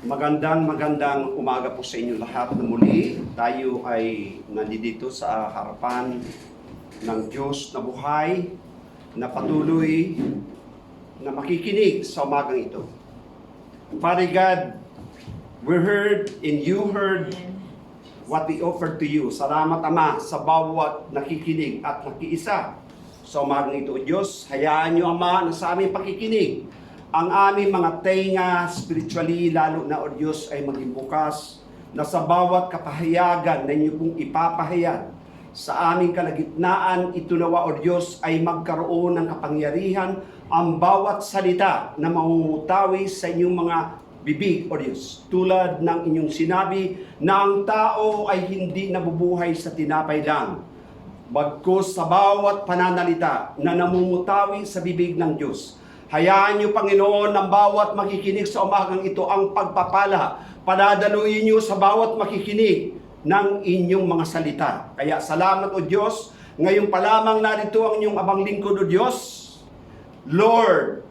Magandang umaga po sa inyo lahat na muli. Tayo ay nandito sa harapan ng Diyos na buhay, na patuloy na makikinig sa umagang ito. Father God, we heard and you heard what we offered to you. Salamat Ama sa bawat nakikinig at nakiisa sa umagang ito. O Diyos, hayaan niyo Ama na sa aming pakikinig ang aming mga tenga spiritually, lalo na o Diyos, ay maging bukas na sa bawat kapahayagan na inyo pong ipapahayag sa aming kalagitnaan, ito nawa o Diyos ay magkaroon ng kapangyarihan ang bawat salita na mangungutawi sa inyong mga bibig o Diyos. Tulad ng inyong sinabi na ang tao ay hindi nabubuhay sa tinapay lang, bagkus sa bawat pananalita na namumutawi sa bibig ng Diyos. Hayaan niyo, Panginoon, ng bawat makikinig sa umagang ito ang pagpapala. Padadaluin niyo sa bawat makikinig ng inyong mga salita. Kaya salamat, O Diyos. Ngayon pa lamang narito ang inyong abang lingkod, O Diyos. Lord,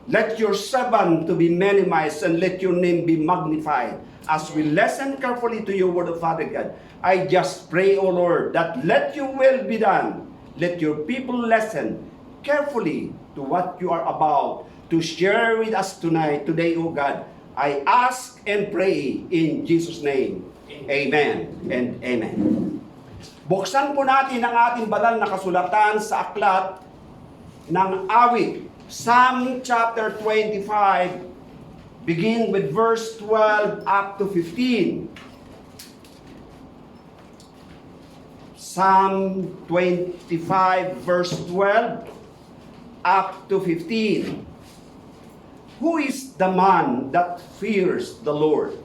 let your servant to be minimized and let your name be magnified. As we listen carefully to your word of Father God, I just pray, O Lord, that let your will be done. Let your people listen carefully to what you are about to share with us today, O God. I ask and pray in Jesus' name. Amen and amen. Buksan po natin ang ating banal na kasulatan sa aklat ng awit. Psalm chapter 25, begin with verse 12 up to 15. Psalm 25, verse 12 up to 15. Who is the man that fears the Lord?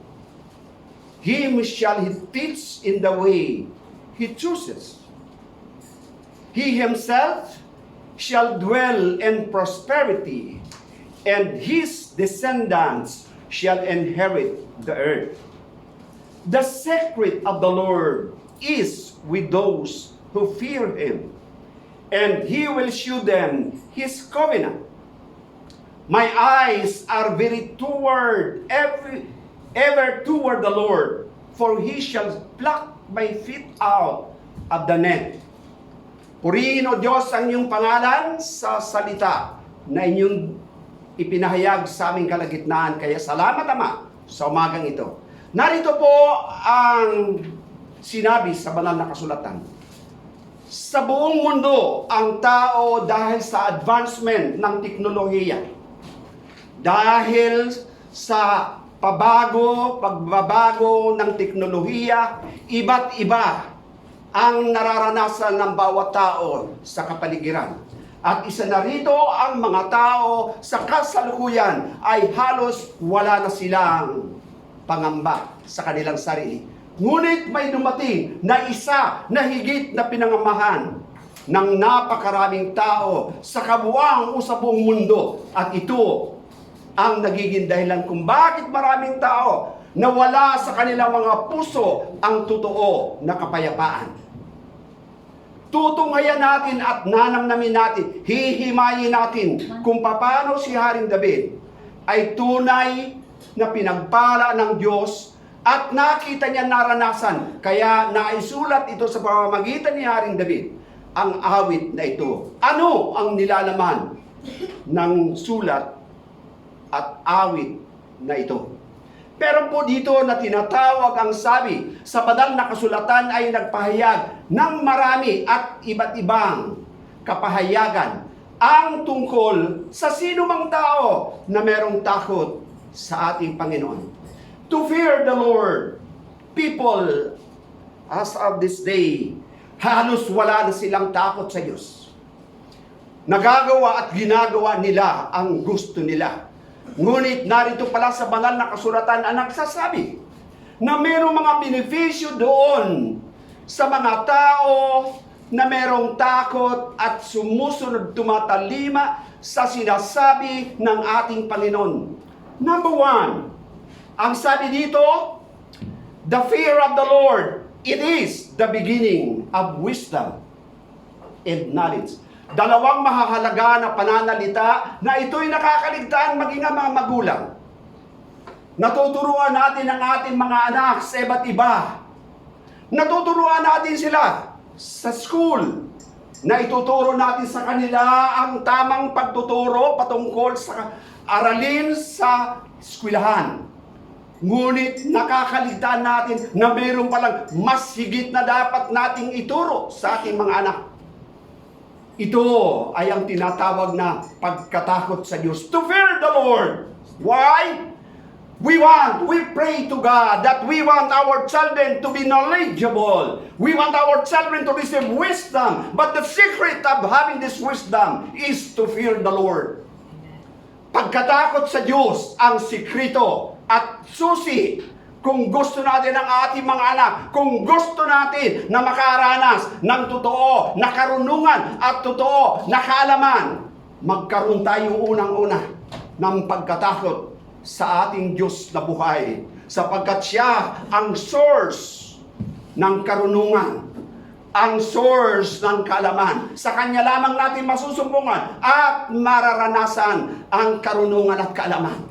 Him shall he teach in the way he chooses. He himself shall dwell in prosperity, and his descendants shall inherit the earth. The secret of the Lord is with those who fear him, and he will shew them his covenant. My eyes are very ever toward the Lord, for he shall pluck my feet out of the net. Purihin, O Diyos, ang iyong pangalan sa salita na inyong ipinahayag sa aming kalagitnaan. Kaya salamat, Ama, sa umagang ito. Narito po ang sinabi sa banal na kasulatan. Sa buong mundo, ang tao dahil sa advancement ng teknolohiya, dahil sa pagbabago ng teknolohiya, iba't iba ang nararanasan ng bawat tao sa kapaligiran. At isa na rito, ang mga tao sa kasalukuyan ay halos wala na silang pangamba sa kanilang sarili. Ngunit may dumating na isa na higit na pinangamahan ng napakaraming tao sa kabuuan o sa buong mundo. At ito ang nagiging dahilan kung bakit maraming tao nawala sa kanilang mga puso ang totoo na kapayapaan. Tutunghayan natin at nanamnamin natin, hihimayin natin kung paano si Haring David ay tunay na pinagpala ng Diyos at nakita niya naranasan. Kaya naisulat ito sa pamamagitan ni Haring David ang awit na ito. Ano ang nilalaman ng sulat at awit na ito? Pero po dito na tinatawag ang sabi sa banal na kasulatan ay nagpahayag ng marami at iba't ibang kapahayagan ang tungkol sa sino mang tao na merong takot sa ating Panginoon. To fear the Lord, people as of this day, halos wala na silang takot sa Diyos. Nagagawa at ginagawa nila ang gusto nila. Ngunit narito pala sa banal na kasulatan ang nagsasabi na mayroong mga benepisyo doon sa mga tao na mayroong takot at sumusunod tumatalima sa sinasabi ng ating Panginoon. Number one, ang sabi dito, the fear of the Lord, it is the beginning of wisdom and knowledge. Dalawang mahahalaga na pananalita na ito'y nakakaligtaan maging ang mga magulang. Natuturuan natin ang ating mga anak sa iba't iba. Natuturuan natin sila sa school na ituturo natin sa kanila ang tamang pagtuturo patungkol sa aralin sa eskwelahan. Ngunit nakakaligtaan natin na mayroon palang mas higit na dapat nating ituro sa ating mga anak. Ito ay ang tinatawag na pagkatakot sa Diyos. To fear the Lord. Why? We pray to God that we want our children to be knowledgeable. We want our children to receive wisdom. But the secret of having this wisdom is to fear the Lord. Pagkatakot sa Diyos ang sikrito at susi kung gusto natin ang ating mga anak, kung gusto natin na makaranas ng totoo na karunungan at totoo na kaalaman, magkaroon tayo unang-una ng pagkatakot sa ating Diyos na buhay, sapagkat siya ang source ng karunungan, ang source ng kaalaman. Sa kanya lamang natin masusumbungan at mararanasan ang karunungan at kaalaman.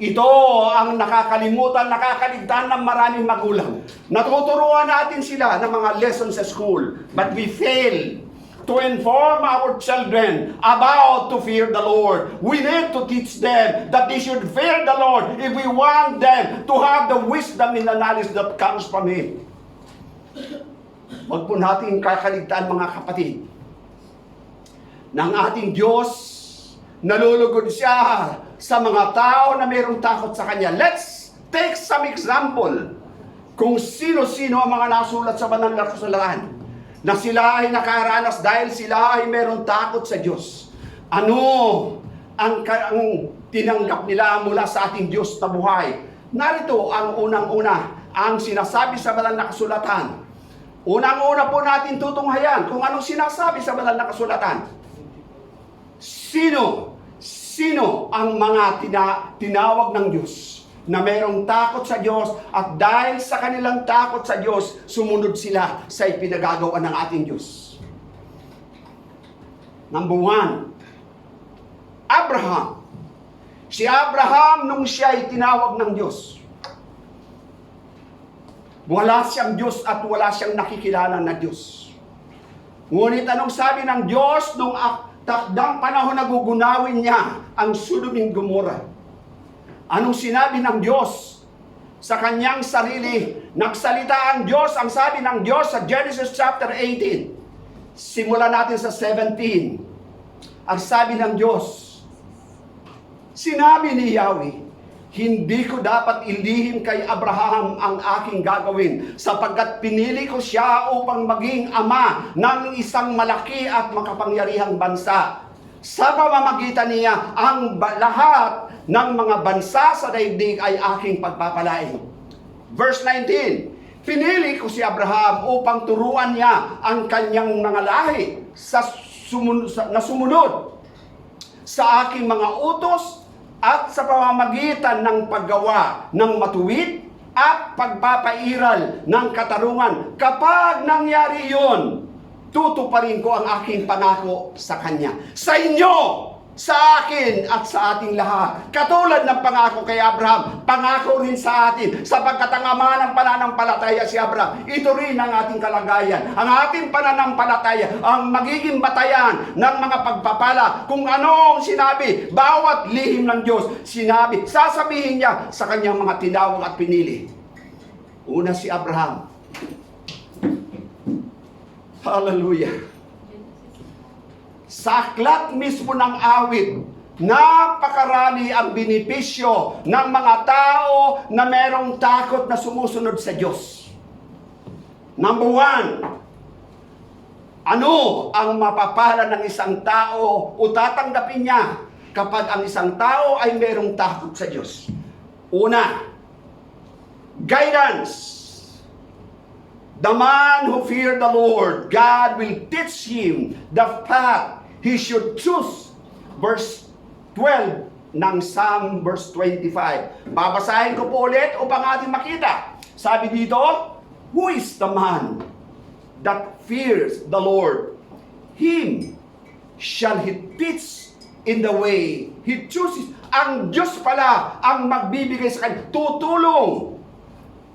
Ito ang nakakalimutan, nakakaligtaan ng maraming magulang. Natuturuan natin sila ng mga lessons sa school, but we fail to inform our children about to fear the Lord. We need to teach them that they should fear the Lord if we want them to have the wisdom and the knowledge that comes from Him. Huwag po natin kakaligtaan, mga kapatid, ng ating Diyos, nalulugod siya sa mga tao na mayroong takot sa Kanya. Let's take some example kung sino-sino ang mga nasulat sa banal na kasulatan na sila ay nakaranas dahil sila ay mayroong takot sa Diyos. Ano ang tinanggap nila mula sa ating Diyos na buhay? Narito ang unang-una, ang sinasabi sa banal na kasulatan. Unang-una po natin tutunghayan kung anong sinasabi sa banal na kasulatan. Sino ang mga tinawag ng Diyos na mayroong takot sa Diyos, at dahil sa kanilang takot sa Diyos, sumunod sila sa ipinagagawa ng ating Diyos? Number 1, Abraham. Si Abraham, nung siya ay tinawag ng Diyos, wala siyang Diyos at wala siyang nakikilala na Diyos. Ngunit anong sabi ng Diyos nung takdang panahon na gugunawin niya ang Sodom and Gomorrah? Anong sinabi ng Diyos sa kanyang sarili? Nagsalita ang Diyos, ang sabi ng Diyos sa Genesis chapter 18. Simulan natin sa 17. Ang sabi ng Diyos, sinabi ni Yahweh, hindi ko dapat ilihim kay Abraham ang aking gagawin, sapagkat pinili ko siya upang maging ama ng isang malaki at makapangyarihang bansa. Sa pamamagitan niya, ang lahat ng mga bansa sa daigdig ay aking pagpapalain. Verse 19, pinili ko si Abraham upang turuan niya ang kanyang mga lahi na sumunod sa aking mga utos at sa pamamagitan ng paggawa ng matuwid at pagpapairal ng katarungan. Kapag nangyari yun, tutuparin ko ang aking pangako sa kanya. Sa inyo, sa akin, at sa ating lahat. Katulad ng pangako kay Abraham, pangako rin sa atin, sapagkat ang ama ng pananampalataya si Abraham. Ito rin ang ating kalagayan. Ang ating pananampalataya, ang magiging batayan ng mga pagpapala. Kung ano ang sinabi, bawat lihim ng Diyos, sasabihin niya sa kanyang mga tinawag at pinili. Una si Abraham. Hallelujah. Sa aklat mismo ng awit, napakarami ang benepisyo ng mga tao na merong takot na sumusunod sa Diyos. Number 1, ano ang mapapala ng isang tao o tatanggapin niya kapag ang isang tao ay merong takot sa Diyos? Una, guidance. The man who feared the Lord, God will teach him the path he should choose. Verse 12 ng Psalm verse 25. Babasahin ko po ulit upang ating makita. Sabi dito, who is the man that fears the Lord? Him shall he teach in the way He chooses. Ang Diyos pala ang magbibigay sa kanya, tutulong,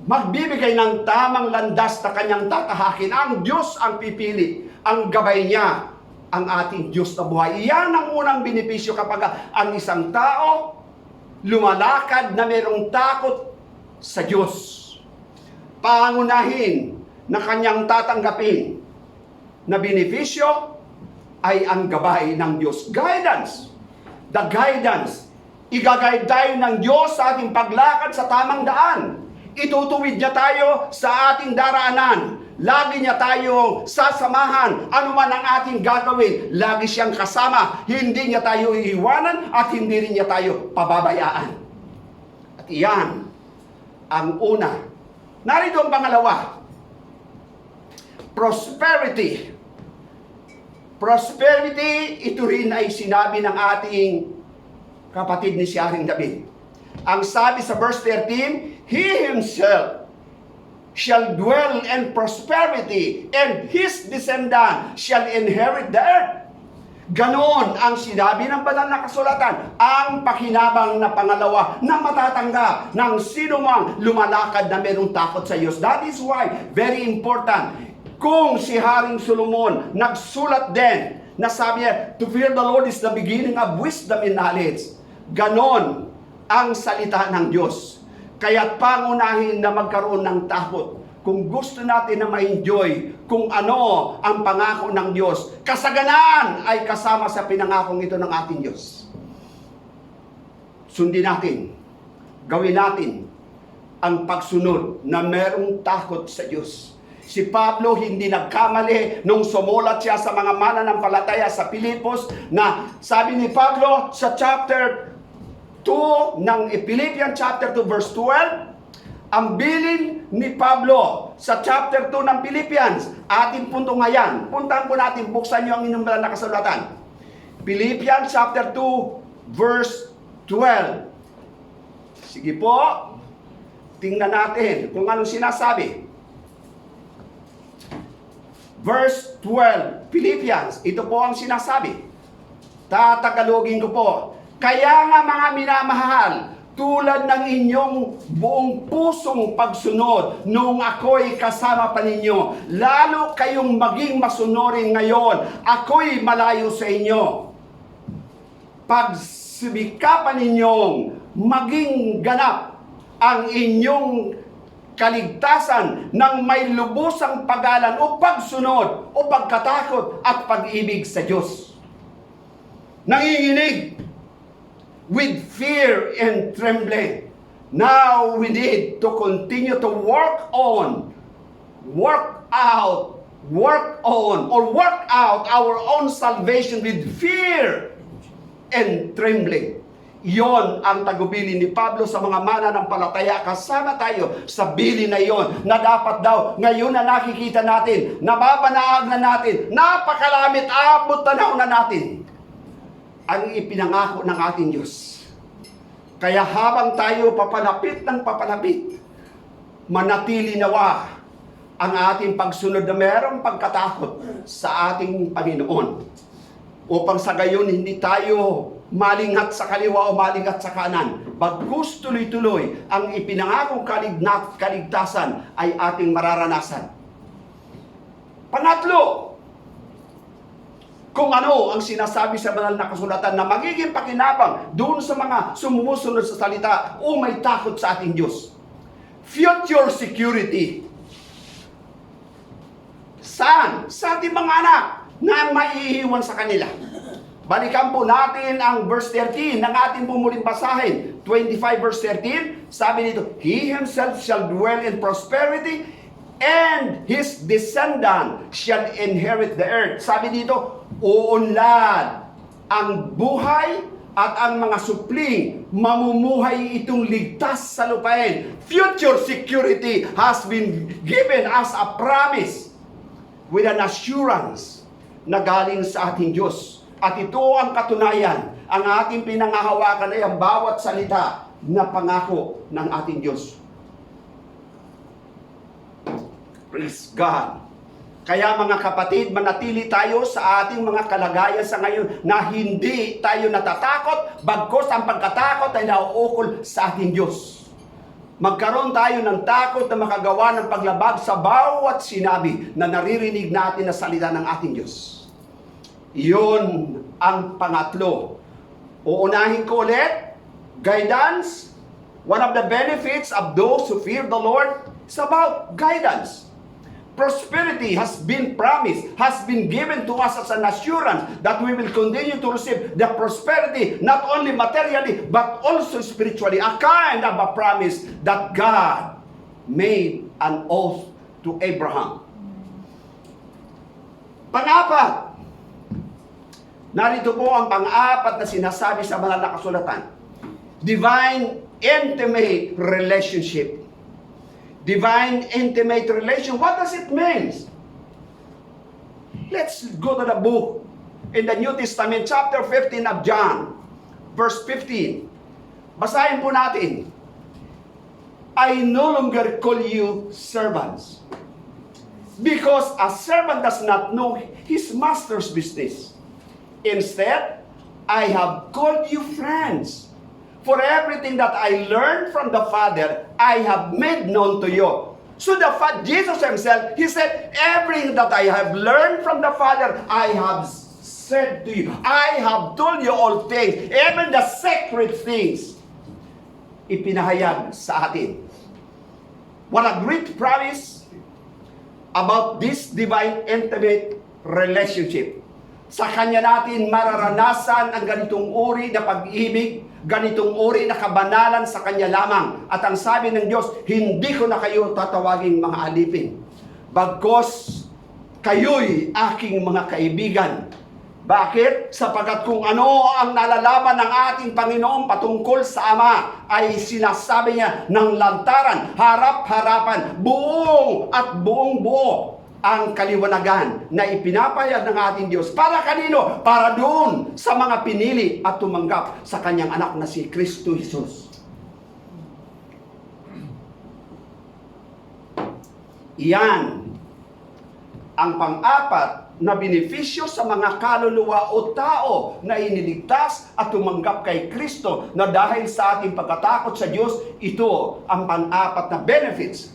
magbibigay ng tamang landas na kanyang tatahakin. Ang Diyos ang pipili, ang gabay niya, ang ating Diyos na buhay. Iyan ang unang benepisyo kapag ang isang tao lumalakad na mayroong takot sa Diyos. Pangunahin na kanyang tatanggapin na benepisyo ay ang gabay ng Diyos. Guidance. The guidance. Igagayad tayo ng Diyos sa ating paglakad sa tamang daan. Itutuwid niya tayo sa ating daraanan. Lagi niya tayong sasamahan. Ano man ang ating gagawin, lagi siyang kasama. Hindi niya tayo iiwanan at hindi rin niya tayo pababayaan. At iyan ang una. Narito ang pangalawa. Prosperity. Prosperity, ito rin ay sinabi ng ating kapatid ni si Haring David. Ang sabi sa verse 13, He Himself shall dwell in prosperity, and His descendant shall inherit the earth. Ganon ang sinabi ng banal na kasulatan, ang pakinabang na pangalawa na matatanggap ng sinumang lumalakad na mayroong takot sa Diyos. That is why, very important, kung si Haring Solomon nagsulat din na sabi niya, to fear the Lord is the beginning of wisdom and knowledge. Ganon ang salita ng Diyos. Kaya't pangunahin na magkaroon ng takot. Kung gusto natin na ma-enjoy kung ano ang pangako ng Diyos, kasaganaan ay kasama sa pinangakong ito ng ating Diyos. Sundin natin, gawin natin ang pagsunod na merong takot sa Diyos. Si Pablo hindi nagkamali nung sumulat siya sa mga mananampalataya sa Pilipos na sabi ni Pablo sa chapter 2 ng Philippians chapter 2 verse 12, ang bilin ni Pablo sa chapter 2 ng Philippians, ating punto ngayon. Puntahan po natin, buksan nyo ang inyong banal na kasulatan. Philippians chapter 2 verse 12. Sige po, tingnan natin kung anong sinasabi. Verse 12, Philippians, ito po ang sinasabi. Tatagalogin ko po. Kaya nga mga minamahal, tulad ng inyong buong pusong pagsunod nung ako'y kasama pa ninyo, lalo kayong maging masunurin ngayon, ako'y malayo sa inyo. Pagsibikapan ninyong maging ganap ang inyong kaligtasan ng may lubusang pagalan o pagsunod o pagkatakot at pag-ibig sa Diyos. Nanginginig with fear and trembling. Now we need to continue to work out our own salvation with fear and trembling. Iyon ang tagubilin ni Pablo sa mga mananampalataya. Kasama tayo sa bilin na iyon na dapat daw ngayon na nakikita natin, nababanaag na natin, napakalamit, abot tanaw na natin ang ipinangako ng ating Diyos. Kaya habang tayo papalapit ng papalapit, manatili nawa ang ating pagsunod na mayroong pagkatakot sa ating Panginoon. Upang sa gayon hindi tayo malingat sa kaliwa o malingat sa kanan. Bagkus tuloy-tuloy ang ipinangakong kaligtasan ay ating mararanasan. Pangatlo, kung ano ang sinasabi sa banal na kasulatan na magiging pakinabang doon sa mga sumusunod sa salita o may takot sa ating Diyos. Future security. Saan? Sa ating mga anak na maiiwan sa kanila. Balikan po natin ang verse 13 ng ating pumuling basahin. 25 verse 13, sabi nito, He Himself shall dwell in prosperity, and His descendant shall inherit the earth. Sabi dito, uunlad ang buhay at ang mga supling, mamumuhay itong ligtas sa lupain. Future security has been given as a promise with an assurance na galing sa ating Diyos. At ito ang katunayan, ang ating pinangahawakan ay ang bawat salita na pangako ng ating Diyos. Praise God. Kaya mga kapatid, manatili tayo sa ating mga kalagayan sa ngayon na hindi tayo natatakot, bagkus ang pagkatakot ay nauukol sa ating Diyos. Magkaroon tayo ng takot na makagawa ng paglabag sa bawat sinabi na naririnig natin na salita ng ating Diyos. Iyon ang pangatlo. Uunahin ko ulit, guidance. One of the benefits of those who fear the Lord is about guidance. Prosperity has been promised, has been given to us as an assurance that we will continue to receive the prosperity, not only materially, but also spiritually. A kind of a promise that God made an oath to Abraham. Pang-apat, narito po ang pang-apat na sinasabi sa banal na kasulatan. Divine intimate relationship. Divine intimate relation. What does it mean? Let's go to the book in the New Testament, chapter 15 of John, verse 15. Basahin po natin. I no longer call you servants, because a servant does not know his master's business. Instead, I have called you friends. For everything that I learned from the Father, I have made known to you. So Jesus himself, he said, everything that I have learned from the Father, I have said to you. I have told you all things, even the secret things. Ipinahayag sa atin. What a great promise about this divine intimate relationship. Sa Kanya natin mararanasan ang ganitong uri na pag-ibig, ganitong uri na kabanalan sa Kanya lamang. At ang sabi ng Diyos, hindi ko na kayo tatawaging mga alipin. Bagkus, kayo'y aking mga kaibigan. Bakit? Sapagkat kung ano ang nalalaman ng ating Panginoon patungkol sa Ama, ay sinasabi niya ng lantaran, harap-harapan, buong at buong buo ang kaliwanagan na ipinapahayag ng ating Diyos. Para kanino? Para doon sa mga pinili at tumanggap sa Kanyang anak na si Kristo Jesus. Iyan ang pang-apat na benepisyo sa mga kaluluwa o tao na iniligtas at tumanggap kay Kristo, na dahil sa ating pagkatakot sa Diyos, ito ang pang-apat na benefits.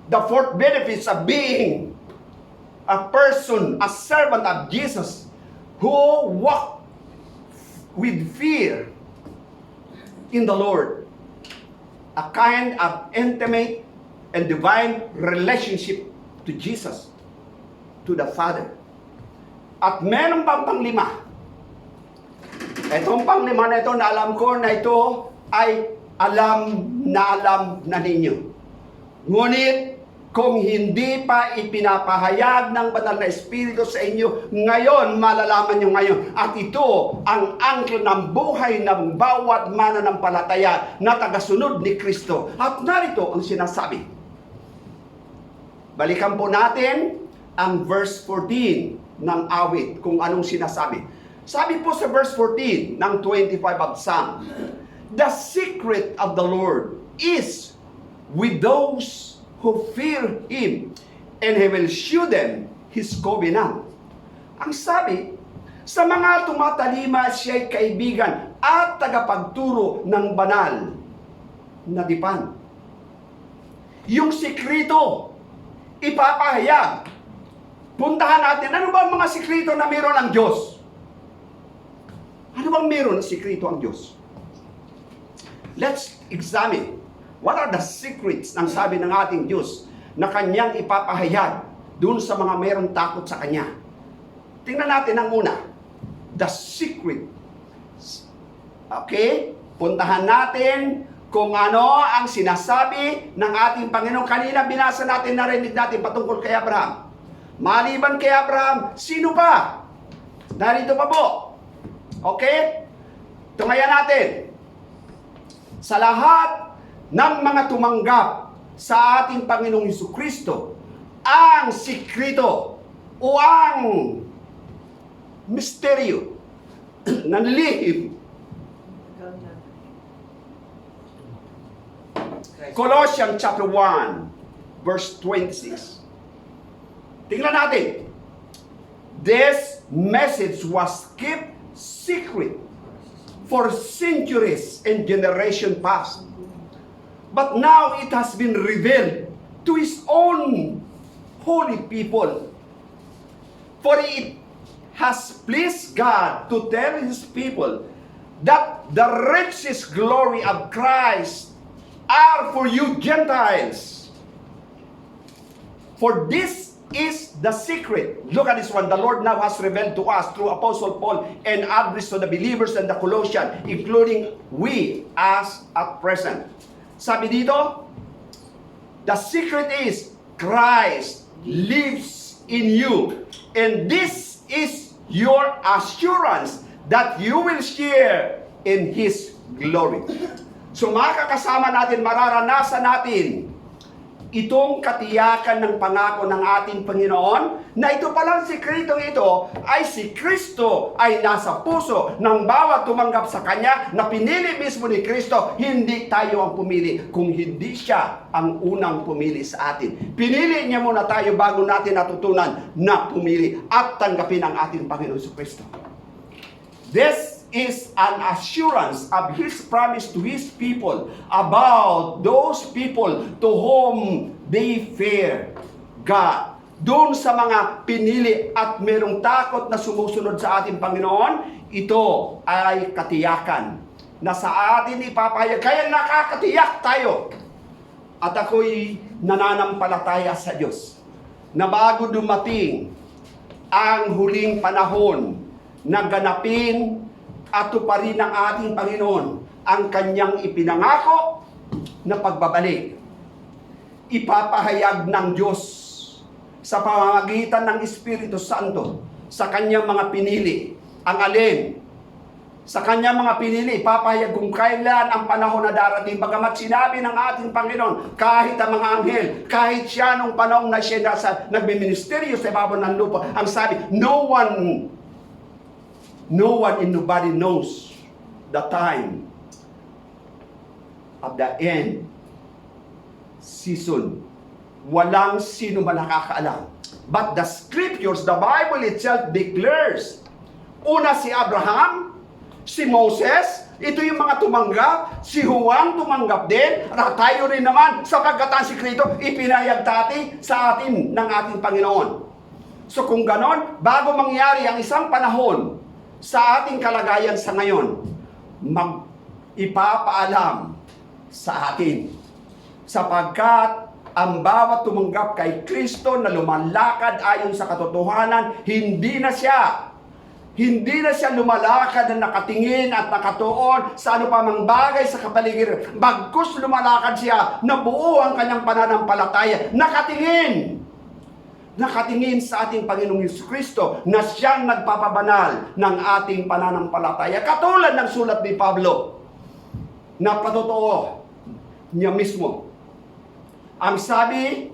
The fourth benefits of being a person, a servant of Jesus, who walk with fear in the Lord. A kind of intimate and divine relationship to Jesus, to the Father. At meron pang panglima. Itong panglima na ito, na alam ko na ito ay alam na ninyo. Ngunit, kung hindi pa ipinapahayag ng banal na Espiritu sa inyo, ngayon, malalaman nyo ngayon. At ito ang angkla ng buhay ng bawat mananampalataya na tagasunod ni Kristo. At narito ang sinasabi. Balikan po natin ang verse 14 ng awit, kung anong sinasabi. Sabi po sa verse 14 ng 25 of Psalm, the secret of the Lord is with those who fear Him, and He will shew them His covenant. Ang sabi, sa mga tumatalima siya'y kaibigan at tagapagturo ng banal na dipan. Yung sikrito, ipapahayag. Puntahan natin, ano ba ang mga sikrito na meron ang Diyos? Ano bang meron na sikrito ang Diyos? Let's examine. What are the secrets ng sabi ng ating Diyos na Kanyang ipapahayag doon sa mga mayroong takot sa Kanya? Tingnan natin ang una. The secret. Okay? Puntahan natin kung ano ang sinasabi ng ating Panginoon. Kanina binasa natin, narinig natin patungkol kay Abraham. Maliban kay Abraham, sino pa? Narito pa po. Okay? Tungayan natin. Sa lahat ng mga tumanggap sa ating Panginoong Jesucristo, ang sikrito o ang misteryo ng lihim. Colossians chapter 1, verse 26. Tingnan natin. This message was kept secret for centuries and generation past. But now it has been revealed to His own holy people. For it has pleased God to tell His people that the richest glory of Christ are for you Gentiles. For this is the secret. Look at this one. The Lord now has revealed to us through Apostle Paul and addressed to the believers and the Colossians, including we as at present. Sabi dito, the secret is Christ lives in you. And this is your assurance that you will share in His glory. So makakasama natin, mararanasan natin itong katiyakan ng pangako ng ating Panginoon na ito palang sikretong ito ay si Kristo ay nasa puso ng bawat tumanggap sa Kanya, na pinili mismo ni Kristo. Hindi tayo ang pumili, kung hindi Siya ang unang pumili sa atin. Pinili Niya muna tayo bago natin natutunan na pumili at tanggapin ang ating Panginoon sa Kristo. This is an assurance of His promise to His people about those people to whom they fear God. Doon sa mga pinili at merong takot na sumusunod sa ating Panginoon, ito ay katiyakan na sa atin ipapahayag. Kaya nakakatiyak tayo. At ako'y nananampalataya sa Diyos na bago dumating ang huling panahon na ganapin at tuparin ng ating Panginoon ang Kanyang ipinangako na pagbabalik. Ipapahayag ng Diyos sa pamamagitan ng Espiritu Santo sa Kanyang mga pinili. Ang alin? Sa Kanyang mga pinili, ipapahayag kung kailan ang panahon na darating. Bagamat sinabi ng ating Panginoon, kahit ang mga anghel, kahit Siya nung panahon na Siya nagbiministeryo sa ibabaw ng lupa, ang sabi, no one and nobody knows the time of the end season. Walang sino man nakakaalam. But the scriptures, the Bible itself declares, una si Abraham, si Moses, ito yung mga tumanggap, si Juan tumanggap din, at tayo rin naman, sapagkat ang sikreto ipinahayag sa atin ng ating Panginoon. So kung ganon, bago mangyari ang isang panahon sa ating kalagayan sa ngayon, ipapaalam sa atin. Sapagkat ang bawat tumanggap kay Kristo na lumalakad ayon sa katotohanan, hindi na siya lumalakad na nakatingin at nakatuon sa ano pa mang bagay sa kapaligiran. Bagkus lumalakad siya na buo ang kanyang pananampalataya, nakatingin sa ating Panginoong Jesucristo na Siyang nagpapabanal ng ating pananampalataya. Katulad ng sulat ni Pablo na patotoo niya mismo. Ang sabi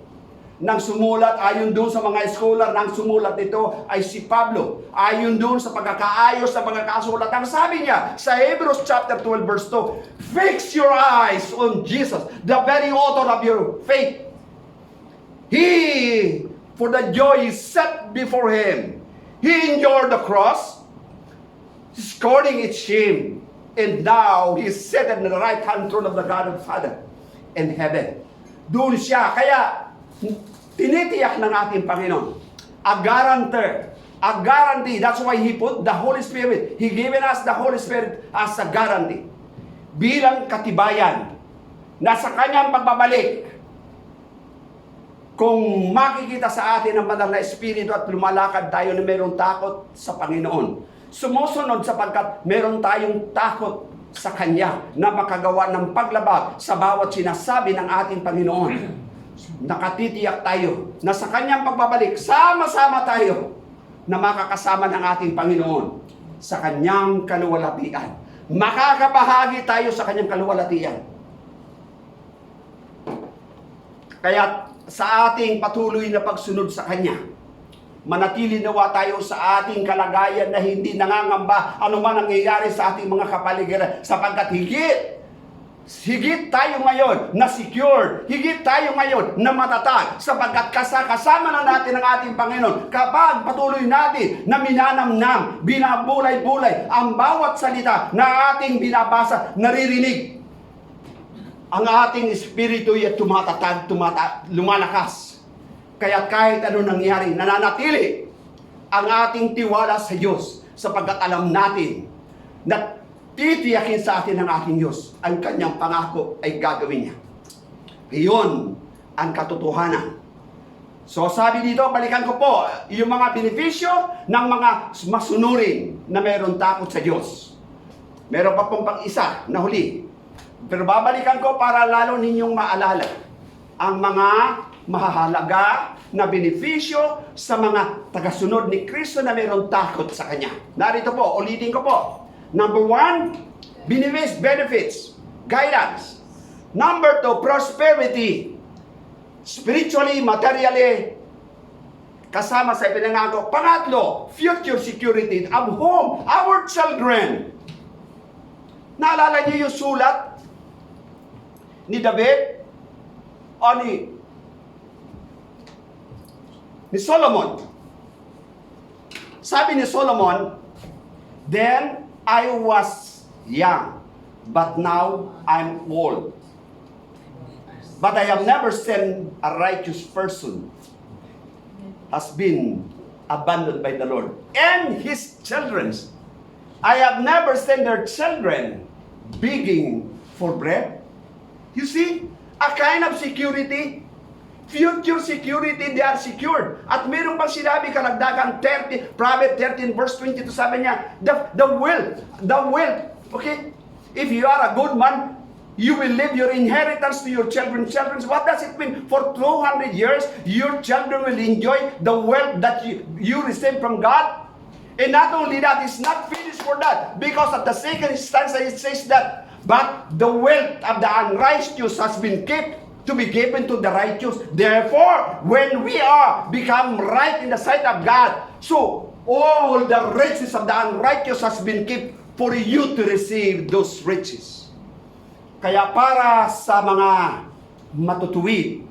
ng sumulat, ayon doon sa mga scholar ng sumulat nito ay si Pablo. Ayon doon sa pagkakaayos sa mga kasulat, ang sabi niya sa Hebrews chapter 12 verse 2, fix your eyes on Jesus, the very author of your faith. He, for the joy is set before Him, He endured the cross, scorning its shame, and now He is seated in the right hand throne of the God of Father in heaven. Doon siya. Kaya tinitiyak ng ating Panginoon, a guarantee. That's why He put the Holy Spirit. He given us the Holy Spirit as a guarantee. Bilang katibayan na sa Kanyang pagbabalik, kung makikita sa atin ang banal na Espiritu at lumalakad tayo na mayroong takot sa Panginoon, sumusunod sapagkat mayroon tayong takot sa Kanya na makagawa ng paglabag sa bawat sinasabi ng ating Panginoon. Nakatitiyak tayo na sa Kanyang pagbabalik, sama-sama tayo na makakasama ng ating Panginoon sa Kanyang kaluwalhatian. Makakabahagi tayo sa Kanyang kaluwalhatian. Kaya sa ating patuloy na pagsunod sa Kanya, manatili nawa tayo sa ating kalagayan na hindi nangangamba anuman nangyayari sa ating mga kapaligiran, sapagkat higit higit tayo ngayon na secure, higit tayo ngayon na matatag, sapagkat kasama na natin ang ating Panginoon kapag patuloy natin na minanamnam, binabulay-bulay ang bawat salita na ating binabasa, naririnig. Ang ating espiritu ay tumatatag, lumalakas. Kaya kahit ano nangyari, nananatili ang ating tiwala sa Diyos, sapagkat alam natin na titiyakin sa atin ng ating Diyos, ang kanyang pangako ay gagawin niya. Iyon ang katotohanan. So sabi dito, balikan ko po, yung mga benepisyo ng mga masunurin na mayroon takot sa Diyos. Meron pa pong pang-isa na huli. Pero babalikan ko para lalo ninyong maalala ang mga mahahalaga na benepisyo sa mga tagasunod ni Kristo na mayroon takot sa Kanya. Narito po, ulitin ko po. Number 1, benefits, guidance. Number 2, prosperity. Spiritually, materially, kasama sa ipinangako. Pangatlo, future security of home, our children. Naalala niyo yung sulat ni David o ni Solomon? Sabi ni Solomon, then I was young, but now I'm old. But I have never seen a righteous person has been abandoned by the Lord. And his children, I have never seen their children begging for bread. You see, a kind of security, future security, they are secured. At meron pang sinabi kalagdagan 30, Proverbs 13 verse 22, sabi niya, the wealth, okay? If you are a good man, you will leave your inheritance to your children. What does it mean? For 200 years, your children will enjoy the wealth that you receive from God. And not only that, it's not finished for that. Because at the second stanza, it says that, but the wealth of the unrighteous has been kept to be given to the righteous. Therefore, when we are become right in the sight of God, so all the riches of the unrighteous has been kept for you to receive those riches. Kaya para sa mga matutuwid,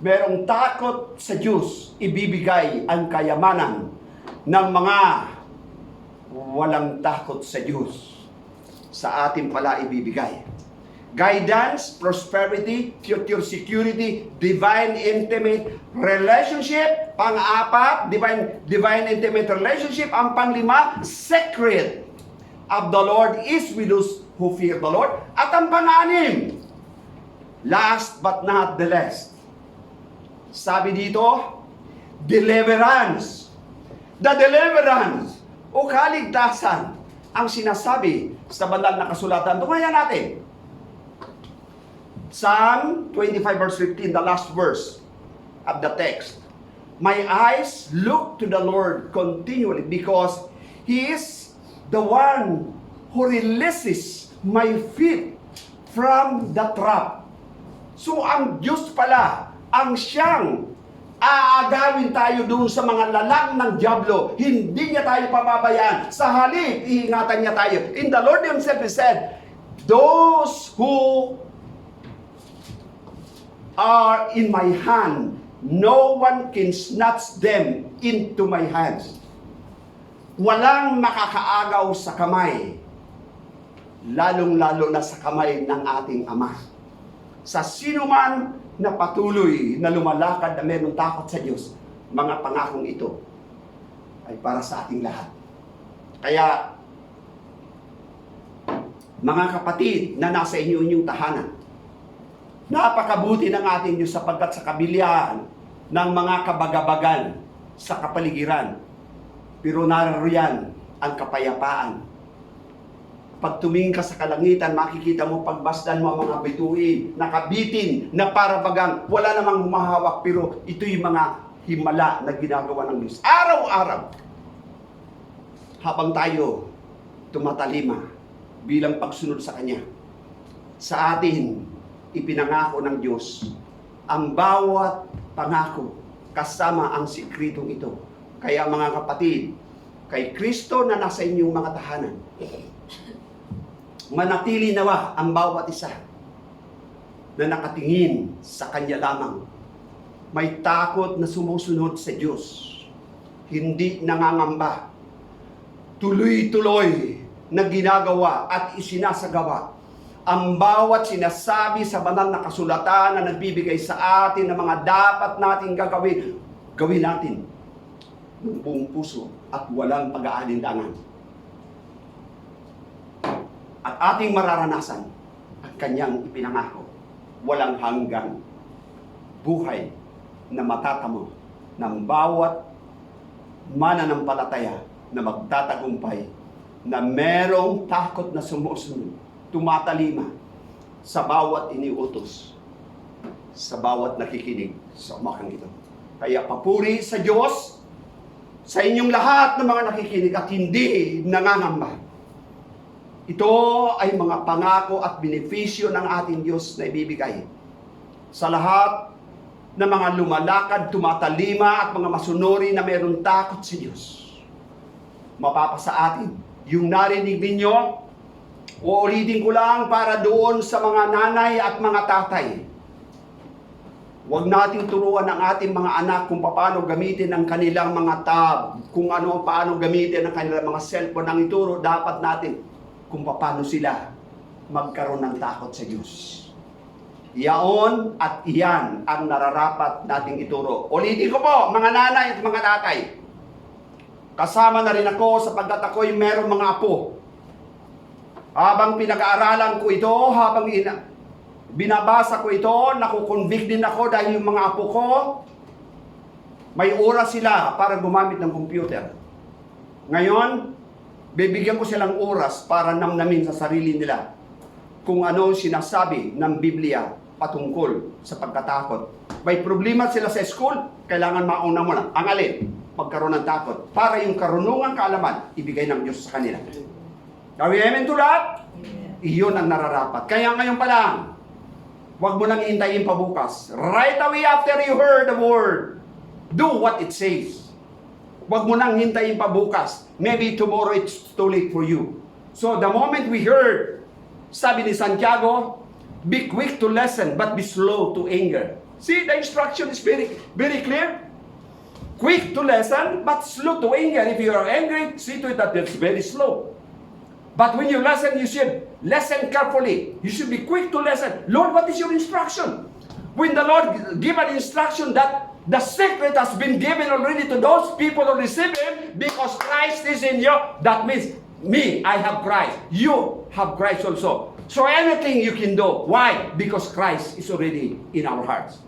merong takot sa Diyos, ibibigay ang kayamanan ng mga walang takot sa Diyos. Sa atin pala ibibigay. Guidance, prosperity, future security, divine intimate relationship. Pang-apat, divine intimate relationship. Ang panglima, secret of the Lord is with those who fear the Lord. At ang pang-anim, last but not the least, sabi dito, deliverance. The deliverance o kaligtasan ang sinasabi sa banal na kasulatan. Tungayan natin. Psalm 25 verse 15, the last verse of the text. My eyes look to the Lord continually because He is the one who releases my feet from the trap. So ang Diyos pala ang siyang aagawin tayo doon sa mga lalang ng dyablo. Hindi niya tayo pababayaan. Sa halip, iingatan niya tayo. In the Lord Himself He said, those who are in my hand, no one can snatch them into my hands. Walang makakaagaw sa kamay, lalong-lalo na sa kamay ng ating Ama. Sa sino man na patuloy na lumalakad na mayroong takot sa Diyos, mga pangakong ito ay para sa ating lahat. Kaya, mga kapatid na nasa inyong tahanan, napakabuti ng ating Diyos sapagkat sa kabilyaan ng mga kabagabagan sa kapaligiran, pero naroroyan ang kapayapaan. Pag tumingin ka sa kalangitan, makikita mo pagbasdan mo ang mga bituin, nakabitin, na para bagang wala namang humahawak, pero ito yung mga himala na ginagawa ng Diyos. Araw-araw, habang tayo tumatalima bilang pagsunod sa Kanya, sa atin, ipinangako ng Diyos ang bawat pangako kasama ang sikretong ito. Kaya mga kapatid, kay Kristo na nasa inyong mga tahanan, manatili nawa ang bawat isa na nakatingin sa Kanya lamang. May takot na sumusunod sa Diyos. Hindi nangangamba. Tuloy-tuloy na ginagawa at isinasagawa ang bawat sinasabi sa banal na kasulatan na nagbibigay sa atin ng mga dapat nating gagawin. Gawin natin ng buong puso at walang pag-aalinlangan. At ating mararanasan ang Kanyang ipinangako. Walang hanggang buhay na matatamo ng bawat mananampalataya na magtatagumpay na merong takot na sumusunod, tumatalima sa bawat iniutos, sa bawat nakikinig sa umakang ito. Kaya papuri sa Diyos sa inyong lahat ng mga nakikinig at hindi nangangamba. Ito ay mga pangako at benepisyo ng ating Diyos na ibibigay sa lahat ng mga lumalakad, tumatalima at mga masunuri na mayroong takot sa Diyos. Mapapasa atin yung narinig ninyo. Uulitin ko lang para doon sa mga nanay at mga tatay. Huwag nating turuan ang ating mga anak kung paano gamitin ang kanilang mga tab, kung paano gamitin ang kanilang mga cellphone. Ang ituro dapat natin kung paano sila magkaroon ng takot sa Diyos. Yaon at iyan ang nararapat nating ituro. Ulitin ko po, mga nanay at mga tatay. Kasama na rin ako sapagkat ako'y merong mga apo. Habang pinag-aaralan ko ito, habang binabasa ko ito, nakukonvict din ako dahil yung mga apo ko, may oras sila para gumamit ng computer. Ngayon, bibigyan ko silang oras para namnamin sa sarili nila kung ano sinasabi ng Biblia patungkol sa pagkatakot. May problema sila sa school, kailangan mauna mo na. Ang alin? Magkaroon ng takot. Para yung karunungan kaalaman, ibigay ng Diyos sa kanila. Are we amen to that? Iyon ang nararapat. Kaya ngayon pa lang, huwag mo nang hintayin pa bukas. Right away after you heard the word, do what it says. Huwag mo nang hintayin pa bukas. Maybe tomorrow it's too late for you. So the moment we heard, sabi ni Santiago, be quick to listen, but be slow to anger. See, the instruction is very, very clear. Quick to listen, but slow to anger. If you are angry, see to it that it's very slow. But when you listen, you should listen carefully. You should be quick to listen. Lord, what is your instruction? When the Lord give an instruction that the secret has been given already to those people who receive Him, because Christ is in you, that means me, I have Christ. You have Christ also. So anything you can do. Why? Because Christ is already in our hearts.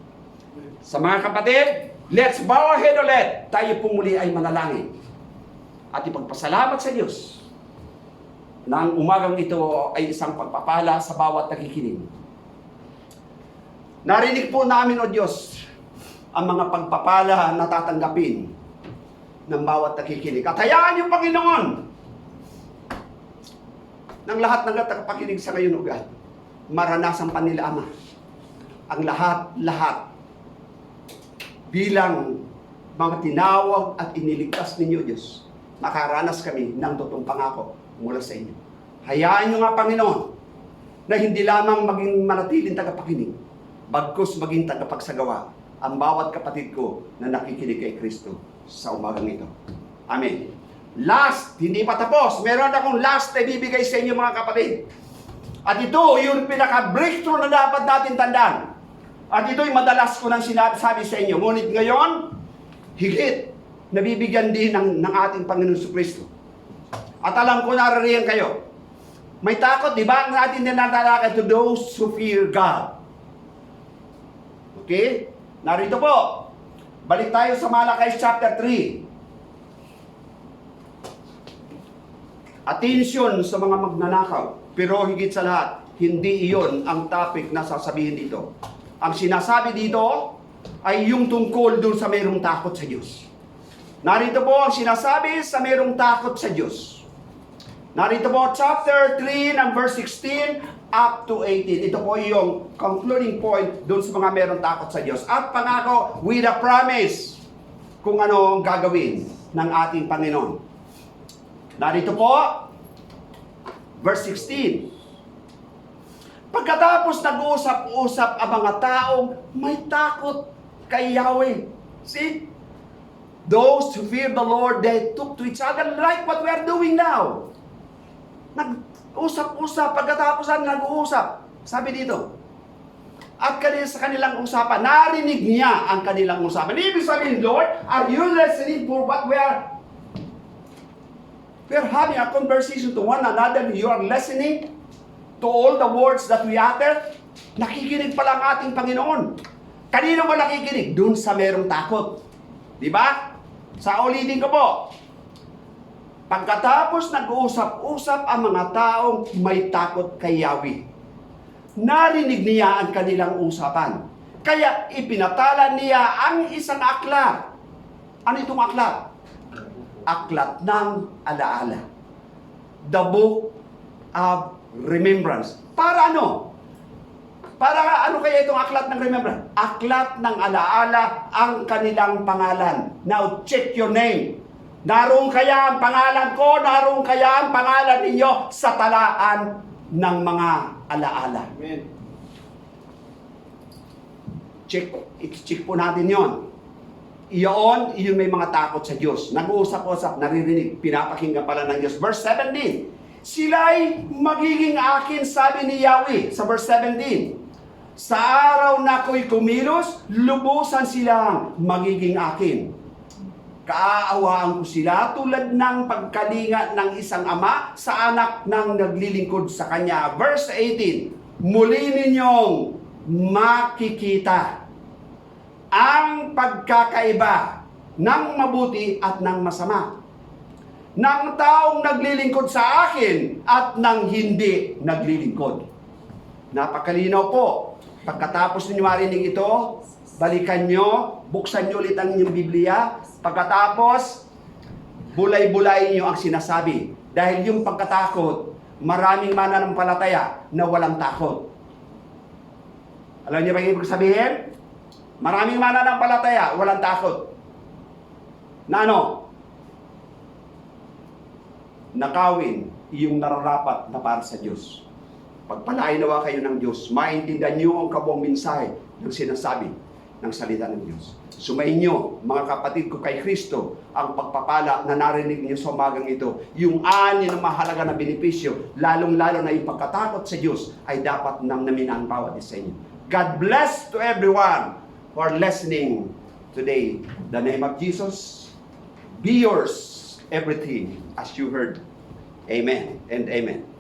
Sa mga kapatid, let's bow our head ulit. Tayo po muli ay manalangin. At ipagpasalamat sa Diyos na ang umagang ito ay isang pagpapala sa bawat nakikinig. Narinig po namin, O Diyos, ang mga pagpapala na tatanggapin ng bawat nakikinig. At hayaan niyo, Panginoon, ng lahat ng tagapakinig sa ngayon, O God, maranasan pa nila, Ama, ang lahat bilang mga tinawag at iniligtas ninyo, Diyos. Makaranas kami ng totoong pangako mula sa inyo. Hayaan nyo nga, Panginoon, na hindi lamang maging manatiling tagapakinig, bagkus maging tagapagsagawa ang bawat kapatid ko na nakikinig kay Kristo sa umagang ito. Amen. Last, hindi pa tapos. Meron akong last na ibibigay sa inyo, mga kapatid. At ito, yung pinaka-breakthrough na dapat natin tandaan. At ito'y madalas ko nang sinasabi sa inyo. Ngunit ngayon, higit, nabibigyan din ng ating Panginoon sa Kristo. At alam ko, naririyan kayo. May takot, di ba? Ang ating dinatalakay to those who fear God. Okay? Narito po. Balik tayo sa Malakay chapter 3. Attention sa mga magnanakaw. Pero higit sa lahat, hindi iyon ang topic na sasabihin dito. Ang sinasabi dito ay yung tungkol dun sa mayroong takot sa Diyos. Narito po ang sinasabi sa mayroong takot sa Diyos. Narito po chapter 3 ng verse 16 up to 18. Ito po yung concluding point dun sa mga mayroong takot sa Diyos. At pangako with a promise kung ano ang gagawin ng ating Panginoon. Narito po, verse 16. Pagkatapos nag-uusap-usap ang mga taong may takot kay Yahweh. See? Those who fear the Lord, they took to each other like what we are doing now. Nag-usap-usap, pagkatapos nag-uusap. Sabi dito, at sa kanilang usapan, narinig niya ang kanilang usapan. Ibig sabihin, Lord, are you listening for what we are having a conversation to one another? You are listening to all the words that we utter? Nakikinig pala ang ating Panginoon. Kanino ba nakikinig? Doon sa merong takot. Di ba? Sa ulitin ko po. Pagkatapos nag-uusap-usap ang mga taong may takot kay Yahweh, narinig niya ang kanilang usapan. Kaya ipinatala niya ang isang aklat. Ano itong aklat? Aklat ng alaala. The Book of Remembrance. Para ano? Para ano kaya itong aklat ng remembrance? Aklat ng alaala ang kanilang pangalan. Now check your name. Naroon kaya ang pangalan ko, naroon kaya ang pangalan ninyo sa talaan ng mga alaala. Amen. Check po natin yon. Iyon may mga takot sa Diyos. Nag-uusap-usap, naririnig, pinapakinggan pala ng Diyos. Verse 17, sila'y magiging akin, sabi ni Yahweh, sa verse 17. Sa araw na ako'y kumilos, lubusan silang magiging akin. Kaaawaan ko sila tulad ng pagkalinga ng isang ama sa anak ng naglilingkod sa kanya. Verse 18, muli ninyong makikita ang pagkakaiba ng mabuti at ng masama, ng taong naglilingkod sa akin at ng hindi naglilingkod. Napakalinaw po. Pagkatapos ninyo marinig ito, balikan nyo, buksan nyo ulit ang inyong Biblia. Pagkatapos, bulay-bulay nyo ang sinasabi. Dahil yung pagkatakot, maraming mananampalataya na walang takot. Alam niyo ba yung ibig sabihin? Maraming mananampalataya, walang takot. Na ano? Nakawin yung nararapat na para sa Diyos. Pagpalain nawa kayo ng Diyos, maintindihan niyo ang kabuang mensahe ng sinasabi ng salita ng Diyos. Sumayin niyo, mga kapatid ko kay Kristo, ang pagpapala na narinig niyo sa umagang ito. Yung ani ng mahalaga na benepisyo, lalong-lalo na yung pagkatakot sa Diyos, ay dapat nang naminaan bawat isa inyo. God bless to everyone who are listening today. The name of Jesus, be yours, everything as you heard. Amen and amen.